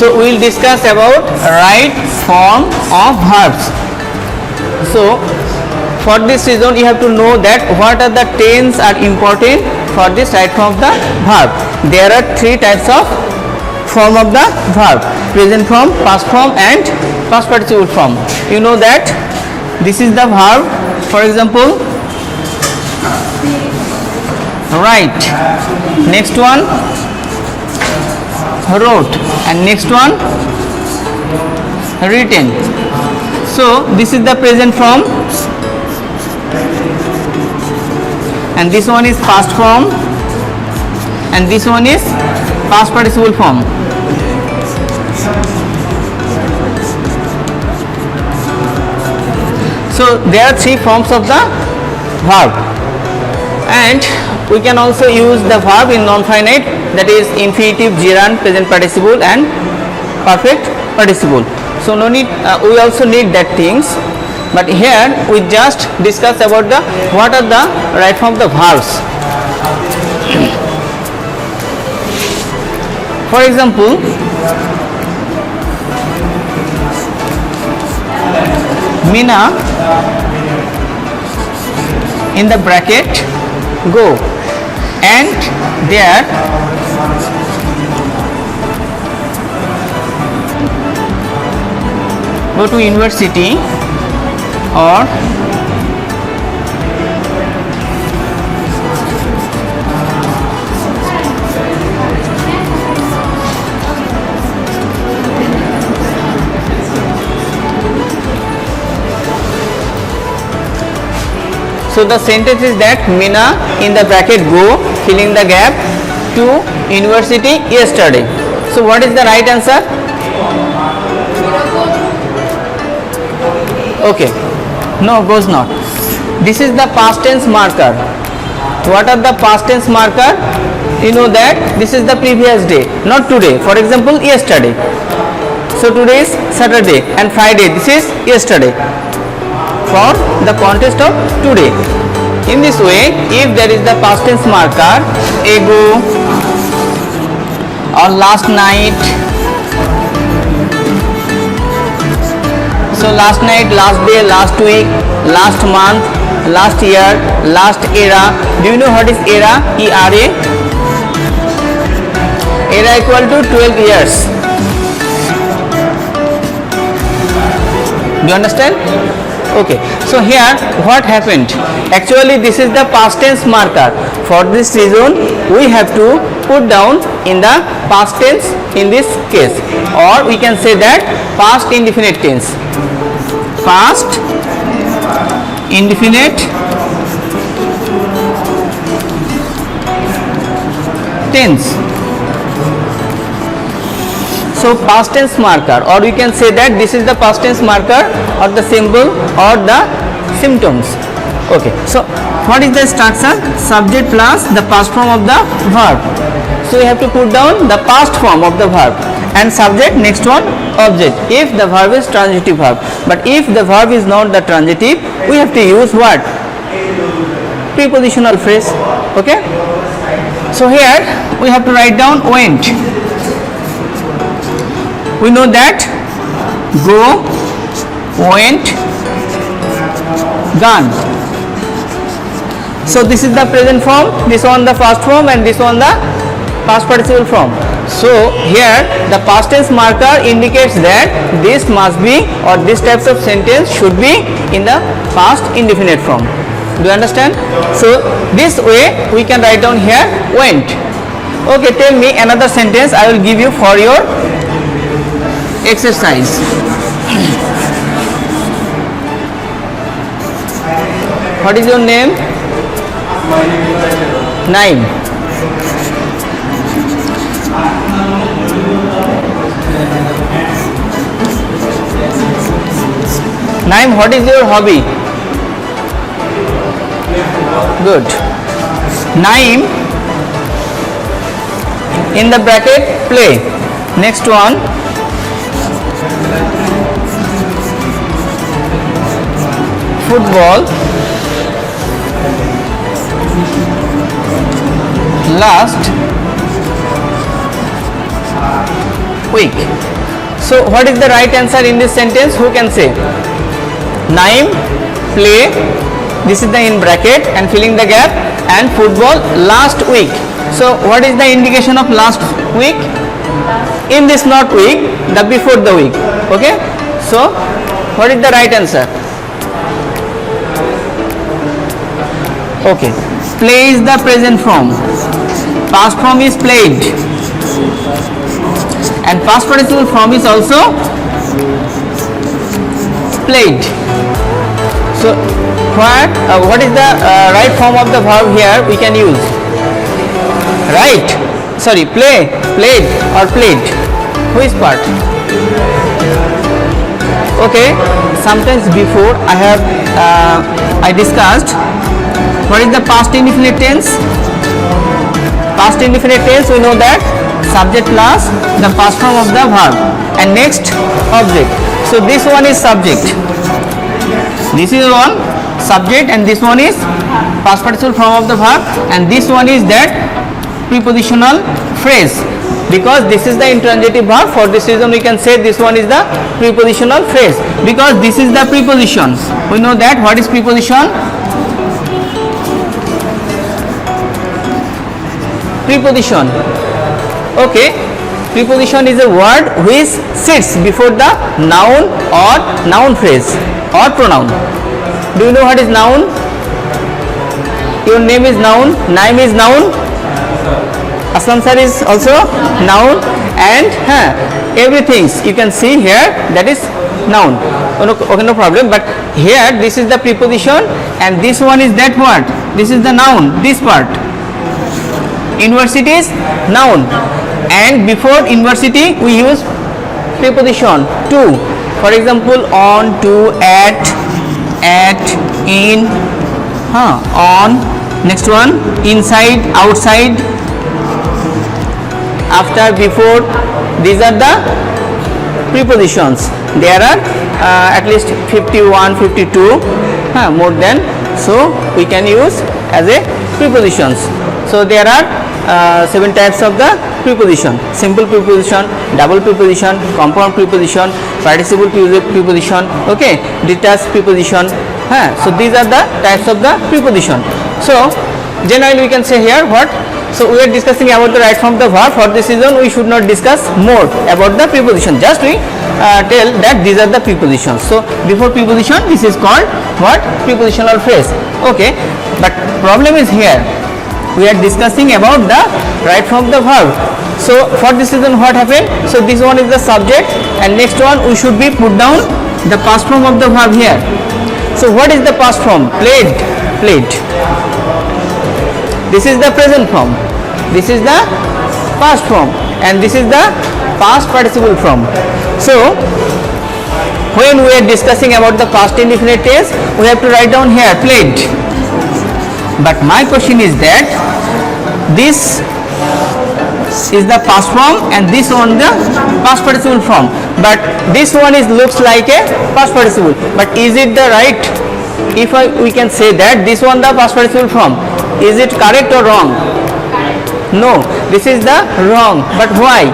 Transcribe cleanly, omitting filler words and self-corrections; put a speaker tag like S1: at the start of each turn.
S1: So we will discuss about right form of verbs. So for this reason you have to know that what are the tense are important for this right form of the verb. There are three types of form of the verb: present form, past form and past participle form. You know that this is the verb. For example, write, next one wrote, and next one written. So this is the present form, and this one is past form, and this one is past participle form. So there are three forms of the verb, and we can also use the verb in non-finite, that is infinitive, gerund, present participle and perfect participle. So no need, we also need that things, but here we just discuss about the what are the right form of the verbs. For example, Mina in the bracket go, and there go to university or so the sentence is that Mina in the bracket go, filling the gap, to university yesterday. So what is the right answer? Okay, no, goes not. This is the past tense marker. What are the past tense marker? You know that this is the previous day, not today. For example, yesterday. So today is Saturday and Friday. This is yesterday for the context of today. In this way, if there is the past tense marker, ago or last night, so last night, last day, last week, last month, last year, last era. Do you know what is era? ERA. Era equal to 12 years. Do you understand? Okay, so here what happened? Actually this is the past tense marker. For this reason we have to put down in the past tense in this case, or we can say that past indefinite tense. Past indefinite tense. So past tense marker, or we can say that this is the past tense marker or the symbol or the symptoms. Okay, so what is the structure? Subject plus the past form of the verb. So we have to put down the past form of the verb, and subject, next one object, if the verb is transitive verb. But if the verb is not the transitive, we have to use what? Prepositional phrase. Okay, so here we have to write down went. We know that go, went, gone. So this is the present form, this one the past form, and this one the past participle form. So here the past tense marker indicates that this must be, or this types of sentence should be in the past indefinite form. Do you understand? So this way we can write down here went. Okay, tell me another sentence I will give you for your exercise. What is your name? Naim. Naim, what is your hobby? Good. Naim in the bracket play. Next one, football. Last week. So what is the right answer in this sentence? Who can say? Naim play, this is the in bracket and filling the gap, and football last week. So what is the indication of last week? In this not week, the before the week. Okay, so what is the right answer? Okay, play is the present form, past form is played, and past participle form is also played. So what is the right form of the verb here we can use? Right, sorry, play, played or played. Who is part? Okay, sometimes before I discussed what is the past indefinite tense. Past indefinite tense, we know that subject plus the past form of the verb and next object. So this one is subject, this is one subject, and this one is past participle form of the verb, and this one is that prepositional phrase, because this is the intransitive verb. For this reason we can say this one is the prepositional phrase, because this is the preposition. We know that what is preposition? Preposition. Okay, preposition is a word which sits before the noun or noun phrase or pronoun. Do you know what is noun? Your name is noun, name is noun, Aslam sir is also noun, and everything you can see here, that is noun. Okay, no problem, but here this is the preposition and this one is that word, this is the noun, this part. University is noun, and before university we use preposition to. For example, on, to, at, in, on. Next one, inside, outside, after, before. These are the prepositions. There are at least 51, 52, more than. So we can use as a prepositions. So there are 7 types of the preposition: simple preposition, double preposition, compound preposition, participle preposition, okay, detached preposition. So these are the types of the preposition. So generally we can say here what? So we are discussing about the right form of the verb. For this reason we should not discuss more about the preposition, just we tell that these are the prepositions. So before preposition this is called what? Prepositional phrase. Okay, but problem is here we are discussing about the right form of the verb. So for this reason what happened? So this one is the subject, and next one we should be put down the past form of the verb here. So what is the past form? Played, played. This is the present form, this is the past form, and this is the past participle form. So when we are discussing about the past indefinite tense, we have to write down here played. But my question is that this is the past form and this one the past participle form, but this one is looks like a past participle, but is it the right? If we can say that this one the past participle form, is it correct or wrong? No, this is the wrong. But why?